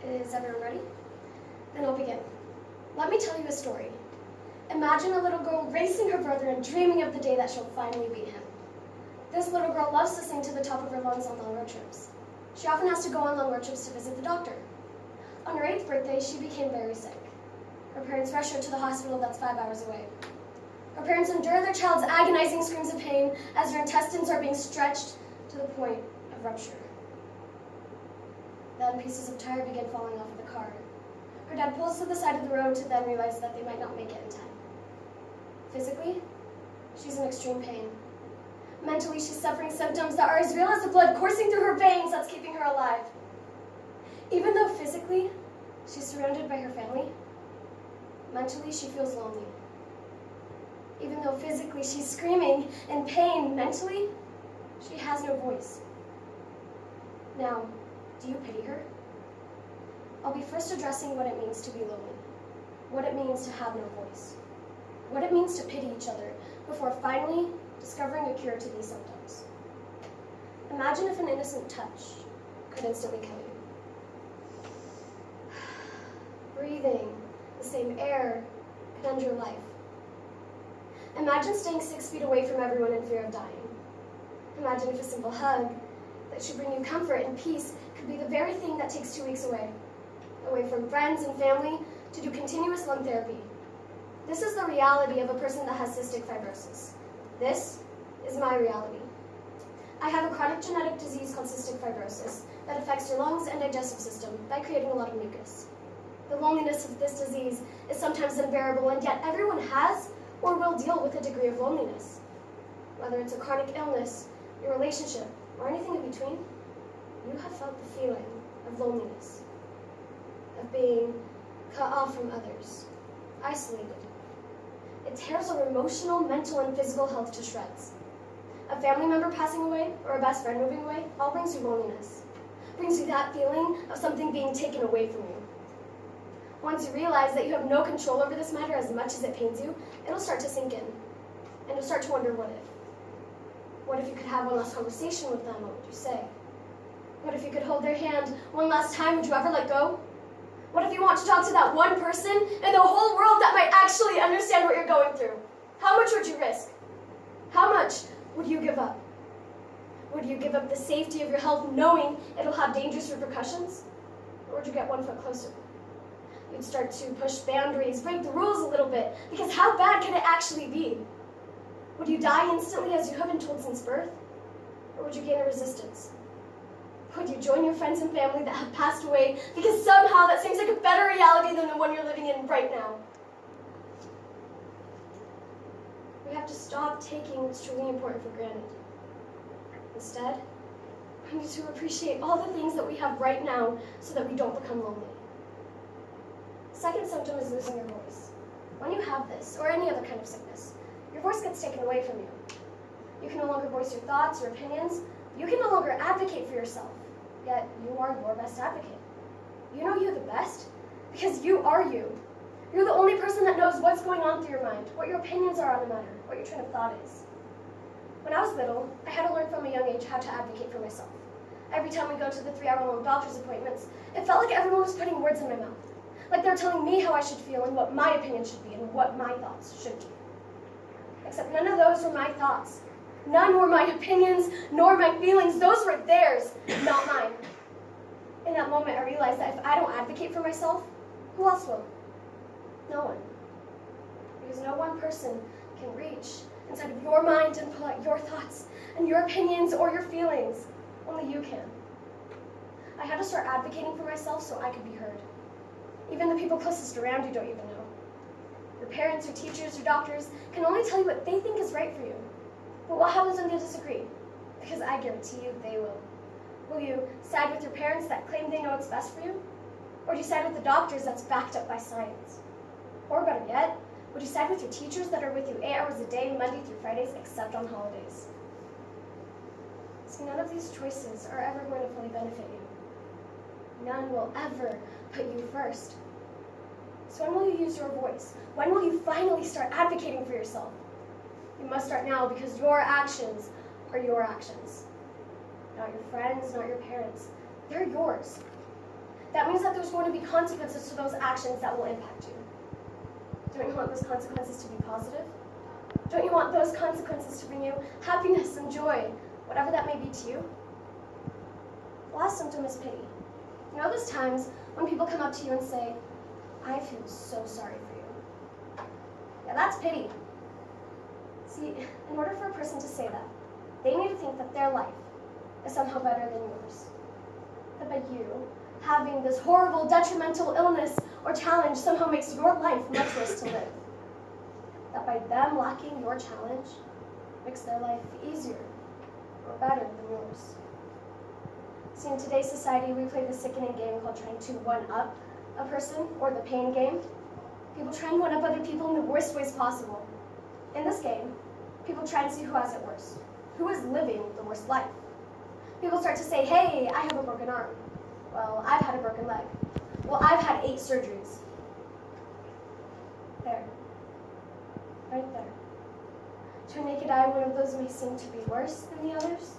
Is everyone ready? Then I'll begin. Let me tell you a story. Imagine a little girl racing her brother and dreaming of the day that she'll finally beat him. This little girl loves to sing to the top of her lungs on long road trips. She often has to go on long road trips to visit the doctor. On her 8th birthday, she became very sick. Her parents rushed her to the hospital that's 5 hours away. Her parents endure their child's agonizing screams of pain as her intestines are being stretched to the point of rupture. Then pieces of tire begin falling off of the car. Her dad pulls to the side of the road to then realize that they might not make it in time. Physically, she's in extreme pain. Mentally, she's suffering symptoms that are as real as the blood coursing through her veins that's keeping her alive. Even though physically, she's surrounded by her family, mentally, she feels lonely. Even though physically she's screaming in pain, mentally, she has no voice. Now, do you pity her? I'll be first addressing what it means to be lonely, what it means to have no voice, what it means to pity each other before finally discovering a cure to these symptoms. Imagine if an innocent touch could instantly kill you. Breathing the same air could end your life. Imagine staying 6 feet away from everyone in fear of dying. Imagine if a simple hug that should bring you comfort and peace could be the very thing that takes 2 weeks away from friends and family to do continuous lung therapy. This is the reality of a person that has cystic fibrosis. This is my reality. I have a chronic genetic disease called cystic fibrosis that affects your lungs and digestive system by creating a lot of mucus. The loneliness of this disease is sometimes unbearable, and yet everyone has or will deal with a degree of loneliness. Whether it's a chronic illness, your relationship, or anything in between, you have felt the feeling of loneliness, of being cut off from others, isolated. It tears our emotional, mental, and physical health to shreds. A family member passing away or a best friend moving away all brings you loneliness, brings you that feeling of something being taken away from you. Once you realize that you have no control over this matter as much as it pains you, it'll start to sink in, and you'll start to wonder what if. What if you could have one last conversation with them? What would you say? What if you could hold their hand one last time? Would you ever let go? What if you want to talk to that one person in the whole world that might actually understand what you're going through? How much would you risk? How much would you give up? Would you give up the safety of your health knowing it'll have dangerous repercussions? Or would you get 1 foot closer? You'd start to push boundaries, break the rules a little bit, because how bad could it actually be? Would you die instantly as you have been told since birth? Or would you gain a resistance? Would you join your friends and family that have passed away because somehow that seems like a better reality than the one you're living in right now? We have to stop taking what's truly important for granted. Instead, we need to appreciate all the things that we have right now so that we don't become lonely. Second symptom is losing your voice. When you have this, or any other kind of sickness, your voice gets taken away from you. You can no longer voice your thoughts, your opinions. You can no longer advocate for yourself, yet you are your best advocate. You know you the best because you are you. You're the only person that knows what's going on through your mind, what your opinions are on the matter, what your train of thought is. When I was little, I had to learn from a young age how to advocate for myself. Every time we go to the 3-hour-long doctor's appointments, it felt like everyone was putting words in my mouth. Like they were telling me how I should feel and what my opinion should be and what my thoughts should be. Except none of those were my thoughts. None were my opinions, nor my feelings. Those were theirs, not mine. In that moment, I realized that if I don't advocate for myself, who else will? No one. Because no one person can reach inside of your mind and pull out your thoughts and your opinions or your feelings. Only you can. I had to start advocating for myself so I could be heard. Even the people closest around you don't even know. Your parents, your teachers, your doctors can only tell you what they think is right for you. But what happens when they disagree? Because I guarantee you they will. Will you side with your parents that claim they know what's best for you? Or do you side with the doctors that's backed up by science? Or better yet, would you side with your teachers that are with you 8 hours a day, Monday through Fridays, except on holidays? See, none of these choices are ever going to fully benefit you. None will ever put you first. So when will you use your voice? When will you finally start advocating for yourself? You must start now because your actions are your actions. Not your friends, not your parents. They're yours. that means that there's going to be consequences to those actions that will impact you. Don't you want those consequences to be positive? Don't you want those consequences to bring you happiness and joy, whatever that may be to you? The last symptom is pity. You know those times when people come up to you and say, I feel so sorry for you. Yeah, that's pity. See, in order for a person to say that, they need to think that their life is somehow better than yours. That by you having this horrible, detrimental illness or challenge somehow makes your life much worse to live. That by them lacking your challenge makes their life easier or better than yours. See, in today's society, we play the sickening game called trying to one-up a person, or the pain game. People try and one-up other people in the worst ways possible. In this game, people try and see who has it worse, who is living the worst life. People start to say, hey, I have a broken arm. Well, I've had a broken leg. Well, I've had 8 surgeries. There. Right there. To a naked eye, one of those may seem to be worse than the others.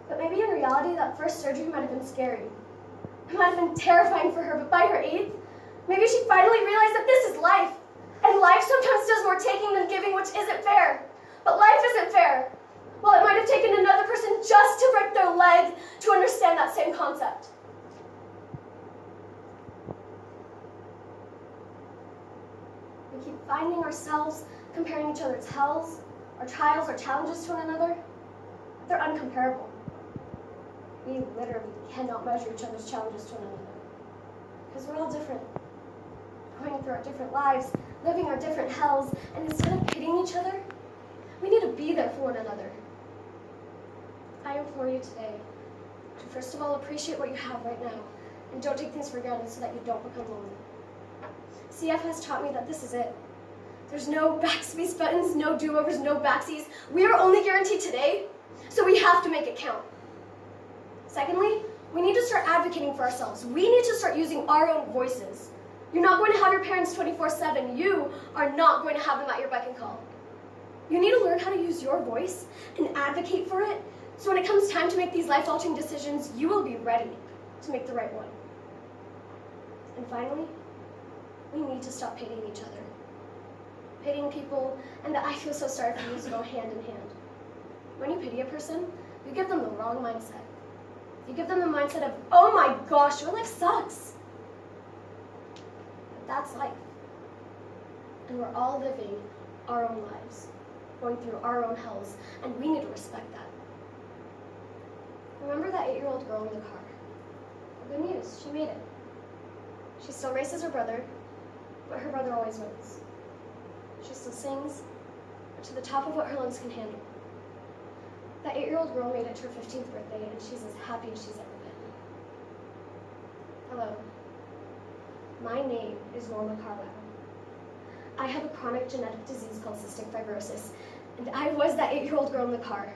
But maybe in reality, that first surgery might have been scary. It might have been terrifying for her, but by her 8th, maybe she finally realized that this is life. And life sometimes does more taking than giving, which isn't fair. But life isn't fair. Well, it might have taken another person just to break their leg to understand that same concept. We keep finding ourselves comparing each other's hells, our trials, our challenges to one another. They're uncomparable. We literally cannot measure each other's challenges to one another. Because we're all different. Going through our different lives, living our different hells, and instead of pitying each other, we need to be there for one another. I implore you today to first of all appreciate what you have right now, and don't take things for granted so that you don't become lonely. CF has taught me that this is it. There's no backspace buttons, no do-overs, no backsies. We are only guaranteed today, so we have to make it count. Secondly, we need to start advocating for ourselves. We need to start using our own voices. You're not going to have your parents 24/7. You are not going to have them at your beck and call. You need to learn how to use your voice and advocate for it, so when it comes time to make these life-altering decisions, you will be ready to make the right one. And finally, we need to stop pitying each other. Pitying people and the I feel so sorry for you go hand in hand. When you pity a person, you give them the wrong mindset. You give them the mindset of, oh my gosh, your life sucks. But that's life. And we're all living our own lives, going through our own hells, and we need to respect that. Remember that 8-year-old girl in the car? Well, good news, she made it. She still races her brother, but her brother always wins. She still sings, but to the top of what her lungs can handle. That 8-year-old girl made it to her 15th birthday, and she's as happy as she's ever been. Hello. My name is Norma Carlisle. I have a chronic genetic disease called cystic fibrosis, and I was that 8-year-old girl in the car.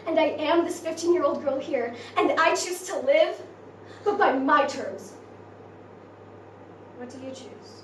And I am this 15-year-old girl here, and I choose to live, but by my terms. What do you choose?